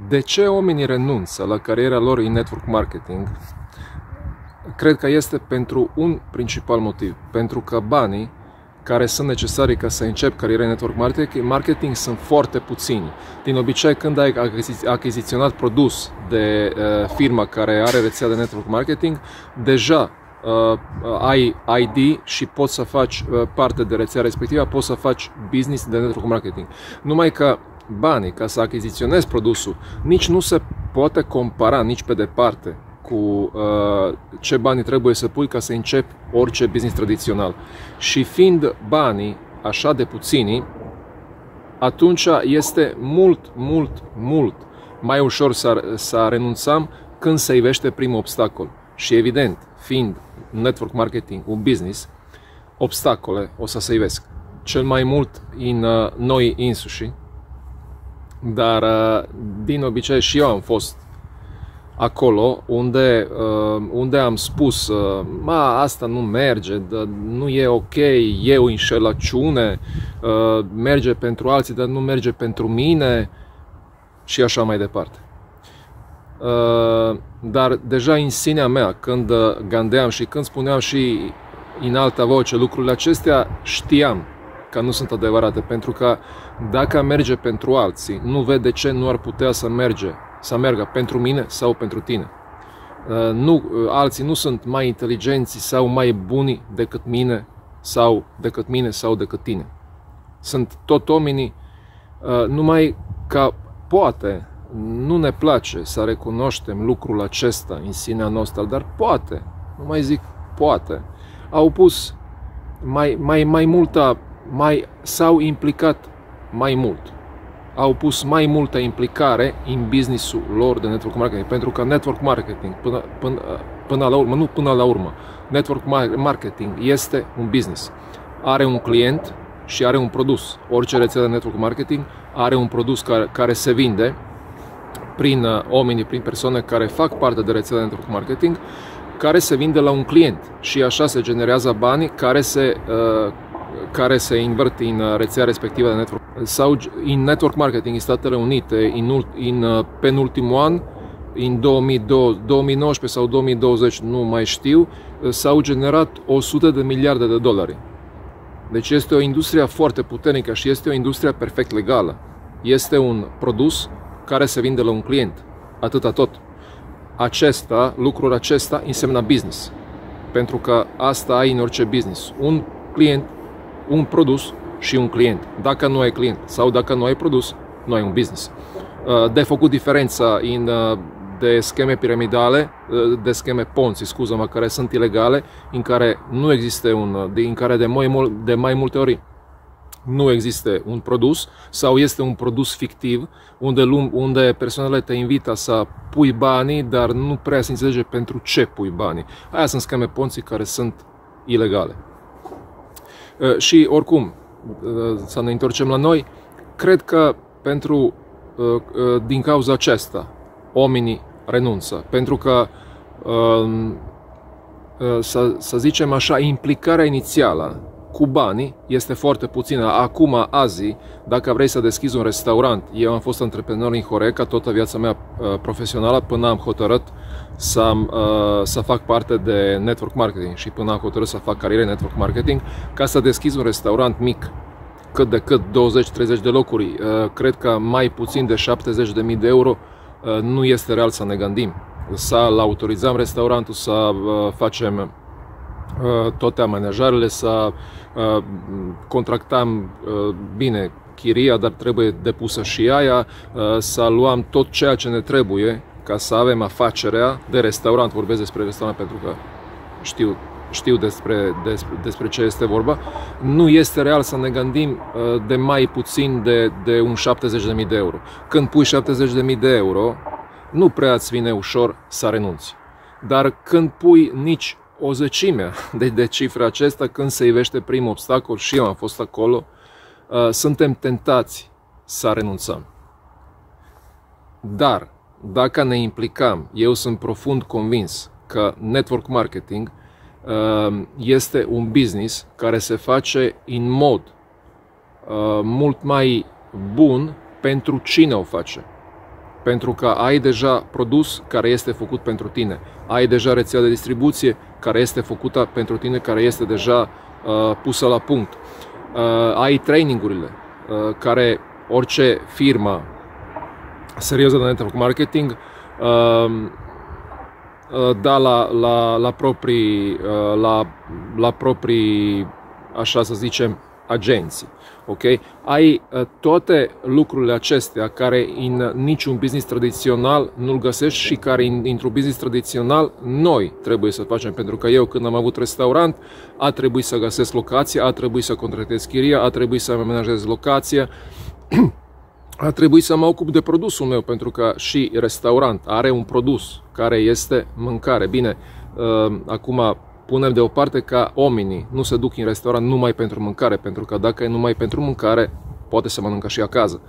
De ce oamenii renunță la cariera lor în network marketing? Cred că este pentru un principal motiv. Pentru că banii care sunt necesari ca să încep cariera în network marketing sunt foarte puțini. Din obicei, când ai achiziționat produs de firma care are rețea de network marketing, deja ai ID și poți să faci parte de rețea respectivă, poți să faci business de network marketing. Numai că banii ca să achiziționezi produsul nici nu se poate compara nici pe departe cu ce bani trebuie să pui ca să începi orice business tradițional. Și fiind banii așa de puțini, atunci este mult mai ușor să renunțăm când se ivește primul obstacol. Și evident, fiind network marketing un business, obstacole o să se ivesc. Cel mai mult în noi însuși, dar din obicei și eu am fost acolo unde am spus asta nu merge, nu e ok, e o înșelăciune, merge pentru alții, dar nu merge pentru mine și așa mai departe. Dar deja în sinea mea, când gândeam și când spuneam și în alta voce lucrurile acestea, știam că nu sunt adevărate, pentru că dacă merge pentru alții, nu vede de ce nu ar putea să meargă pentru mine sau pentru tine. Alții nu sunt mai inteligenți sau mai buni decât mine sau decât tine. Sunt tot oamenii, numai că poate nu ne place să recunoaștem lucrul acesta în sinea noastră, dar poate, nu mai zic poate, au pus s-au implicat mai mult. Au pus mai multă implicare în business-ul lor de network marketing, pentru că network marketing, până la urmă, network marketing este un business. Are un client și are un produs. Orice rețea de network marketing are un produs care se vinde prin oameni, prin persoane care fac parte de rețea de network marketing, care se vinde la un client și așa se generează bani care se invert în rețea respectivă de network. Sau în network marketing în Statele Unite, în penultimul an, în 2019 sau 2020, nu mai știu, s-au generat 100 de miliarde de dolari. Deci este o industrie foarte puternică și este o industrie perfect legală. Este un produs care se vinde la un client. Atâta tot. Lucrul acesta înseamnă business. Pentru că asta ai în orice business. Un client, un produs și un client. Dacă nu ai client sau dacă nu ai produs, nu ai un business. De făcut diferența de scheme piramidale, de scheme Ponzi, scuză-mă, care sunt ilegale, în care nu există în care de mai multe ori nu există un produs sau este un produs fictiv unde persoanele te invită să pui banii, dar nu prea se înțelege pentru ce pui banii. Aia sunt scheme Ponzi care sunt ilegale. Și oricum, să ne întorcem la noi, cred că din cauza aceasta oamenii renunță, pentru că să zicem așa, implicarea inițială cu banii este foarte puțină. Acum, azi, dacă vrei să deschizi un restaurant, eu am fost antreprenor în Horeca toată viața mea profesională până am hotărât să fac parte de network marketing și până am hotărât să fac carieră în network marketing, ca să deschizi un restaurant mic, cât de cât 20-30 de locuri, cred că mai puțin de 70.000 de euro, nu este real să ne gândim. Să-l autorizăm restaurantul, să facem toate amenajarele, să contractăm bine chiria, dar trebuie depusă și aia, să luăm tot ceea ce ne trebuie ca să avem afacerea de restaurant. Vorbesc despre restaurant pentru că știu despre ce este vorba. Nu este real să ne gândim de mai puțin de un 70.000 de euro. Când pui 70.000 de euro, nu prea îți vine ușor să renunți. Dar când pui nici o zecime de cifra acesta, când se ivește primul obstacol, și eu am fost acolo, suntem tentați să renunțăm. Dar, dacă ne implicăm, eu sunt profund convins că network marketing este un business care se face în mod mult mai bun pentru cine o face. pentru că ai deja produs care este făcut pentru tine, ai deja rețea de distribuție care este făcută pentru tine, care este deja pusă la punct, ai trainingurile care orice firmă serioză de network marketing da la proprii, așa să zicem, agenții. Okay? Ai toate lucrurile acestea care în niciun business tradițional nu-l găsești și care într-un business tradițional noi trebuie să facem. Pentru că eu, când am avut restaurant, a trebuit să găsesc locația, a trebuit să contractez chiria, a trebuit să amenajez locația, a trebuit să mă ocup de produsul meu, pentru că și restaurant are un produs care este mâncare. Bine, acum punem deoparte ca oamenii nu se duc în restaurant numai pentru mâncare, pentru că dacă e numai pentru mâncare, poate să mănâncă și acasă.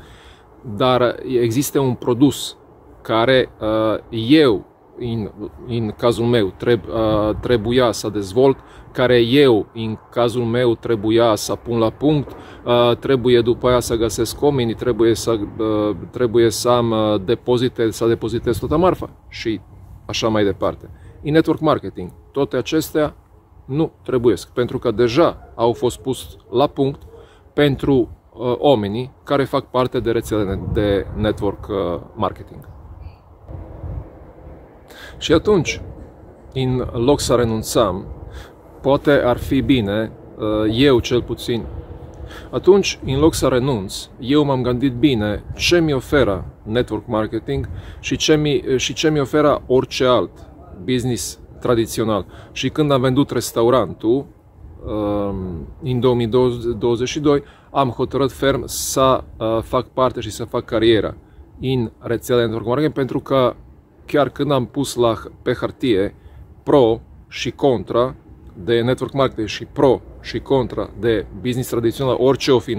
Dar există un produs care eu, în cazul meu, trebuia să dezvolt, care eu, în cazul meu, trebuia să pun la punct, trebuie după aia să găsesc oamenii, trebuie să am depozite, să depozitez toată marfa și așa mai departe. În network marketing, toate acestea nu trebuiesc, pentru că deja au fost pus la punct pentru oamenii care fac parte de rețele de network marketing. Și atunci, în loc să renunțăm, poate ar fi bine, eu cel puțin, atunci, în loc să renunț, eu m-am gândit bine ce mi oferă network marketing și ce mi oferă orice alt business tradițional. Și când am vândut restaurantul, în 2022, am hotărât ferm să fac parte și să fac carieră în rețele de network marketing, pentru că chiar când am pus pe hârtie pro și contra de network marketing și pro și contra de business tradițional, orice o fi,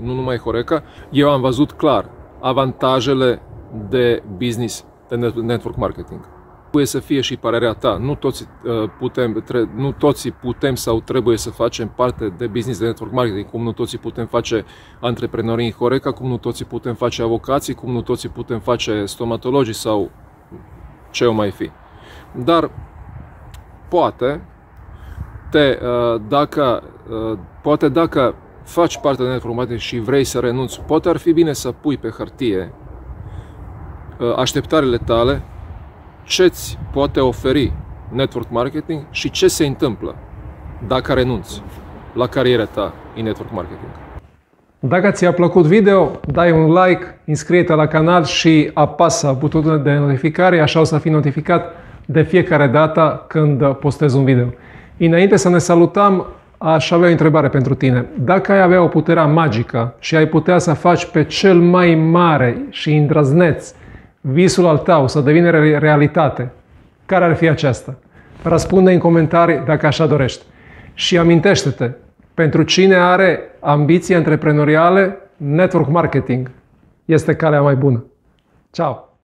nu numai Horeca, eu am văzut clar avantajele de business de network marketing. Trebuie să fie și părerea ta. Nu toți putem sau trebuie să facem parte de business de network marketing, cum nu toți putem face antreprenori în Horeca, cum nu toți putem face avocații, cum nu toți putem face stomatologii sau ce o mai fi. Dar poate dacă faci parte de network marketing și vrei să renunți, poate ar fi bine să pui pe hârtie așteptările tale, ce-ți poate oferi network marketing și ce se întâmplă dacă renunți la cariera ta în network marketing. Dacă ți-a plăcut video, dai un like, înscrie-te la canal și apasă butonul de notificare, așa o să fii notificat de fiecare dată când postez un video. Înainte să ne salutăm, aș avea o întrebare pentru tine. Dacă ai avea o putere magică și ai putea să faci pe cel mai mare și îndrăzneț visul al tău să devină realitate, care ar fi aceasta? Răspunde în comentarii dacă așa dorești. Și amintește-te, pentru cine are ambiții antreprenoriale, network marketing este calea mai bună. Ciao!